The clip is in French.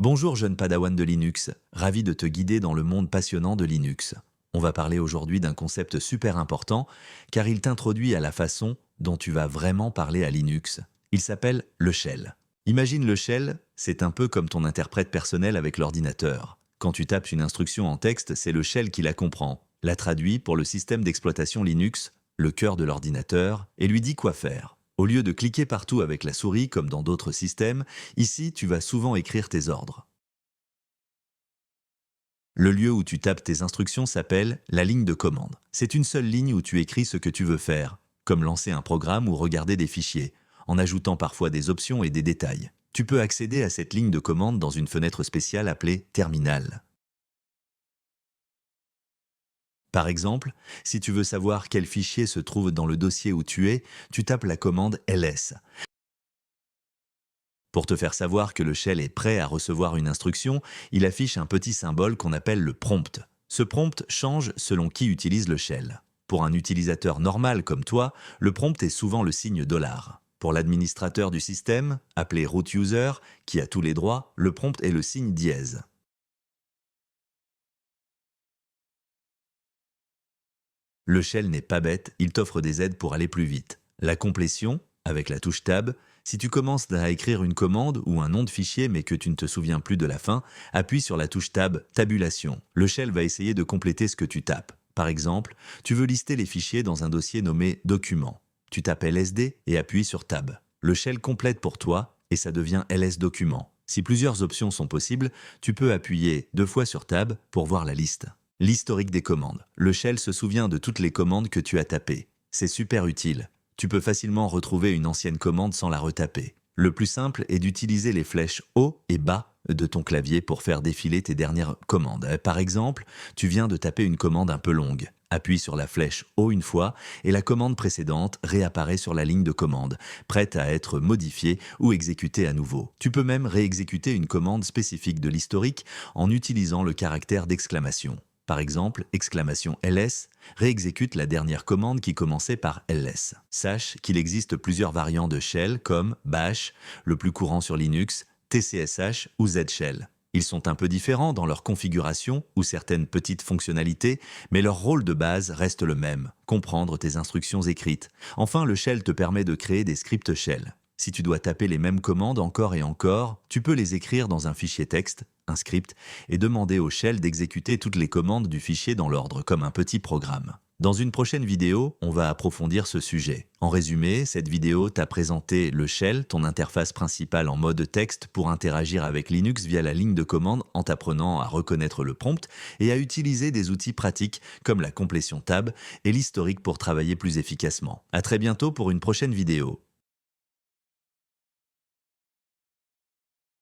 Bonjour jeune padawan de Linux, ravi de te guider dans le monde passionnant de Linux. On va parler aujourd'hui d'un concept super important car il t'introduit à la façon dont tu vas vraiment parler à Linux. Il s'appelle le shell. Imagine le shell, c'est un peu comme ton interprète personnel avec l'ordinateur. Quand tu tapes une instruction en texte, c'est le shell qui la comprend, la traduit pour le système d'exploitation Linux, le cœur de l'ordinateur, et lui dit quoi faire. Au lieu de cliquer partout avec la souris comme dans d'autres systèmes, ici tu vas souvent écrire tes ordres. Le lieu où tu tapes tes instructions s'appelle la ligne de commande. C'est une seule ligne où tu écris ce que tu veux faire, comme lancer un programme ou regarder des fichiers, en ajoutant parfois des options et des détails. Tu peux accéder à cette ligne de commande dans une fenêtre spéciale appelée Terminal. Par exemple, si tu veux savoir quel fichier se trouve dans le dossier où tu es, tu tapes la commande ls. Pour te faire savoir que le shell est prêt à recevoir une instruction, il affiche un petit symbole qu'on appelle le prompt. Ce prompt change selon qui utilise le shell. Pour un utilisateur normal comme toi, le prompt est souvent le signe $. Pour l'administrateur du système, appelé root user, qui a tous les droits, le prompt est le signe dièse. Le shell n'est pas bête, il t'offre des aides pour aller plus vite. La complétion, avec la touche Tab, si tu commences à écrire une commande ou un nom de fichier mais que tu ne te souviens plus de la fin, appuie sur la touche Tab, Tabulation. Le shell va essayer de compléter ce que tu tapes. Par exemple, tu veux lister les fichiers dans un dossier nommé Documents. Tu tapes LSD et appuies sur Tab. Le shell complète pour toi et ça devient LS Document. Si plusieurs options sont possibles, tu peux appuyer 2 fois sur Tab pour voir la liste. L'historique des commandes. Le shell se souvient de toutes les commandes que tu as tapées. C'est super utile. Tu peux facilement retrouver une ancienne commande sans la retaper. Le plus simple est d'utiliser les flèches haut et bas de ton clavier pour faire défiler tes dernières commandes. Par exemple, tu viens de taper une commande un peu longue. Appuie sur la flèche haut une fois et la commande précédente réapparaît sur la ligne de commande, prête à être modifiée ou exécutée à nouveau. Tu peux même réexécuter une commande spécifique de l'historique en utilisant le caractère d'exclamation. Par exemple, exclamation ls réexécute la dernière commande qui commençait par ls. Sache qu'il existe plusieurs variantes de shell comme bash, le plus courant sur Linux, tcsh ou zshell. Ils sont un peu différents dans leur configuration ou certaines petites fonctionnalités, mais leur rôle de base reste le même, comprendre tes instructions écrites. Enfin, le shell te permet de créer des scripts shell. Si tu dois taper les mêmes commandes encore et encore, tu peux les écrire dans un fichier texte, un script, et demander au shell d'exécuter toutes les commandes du fichier dans l'ordre, comme un petit programme. Dans une prochaine vidéo, on va approfondir ce sujet. En résumé, cette vidéo t'a présenté le shell, ton interface principale en mode texte pour interagir avec Linux via la ligne de commande en t'apprenant à reconnaître le prompt et à utiliser des outils pratiques comme la complétion tab et l'historique pour travailler plus efficacement. À très bientôt pour une prochaine vidéo.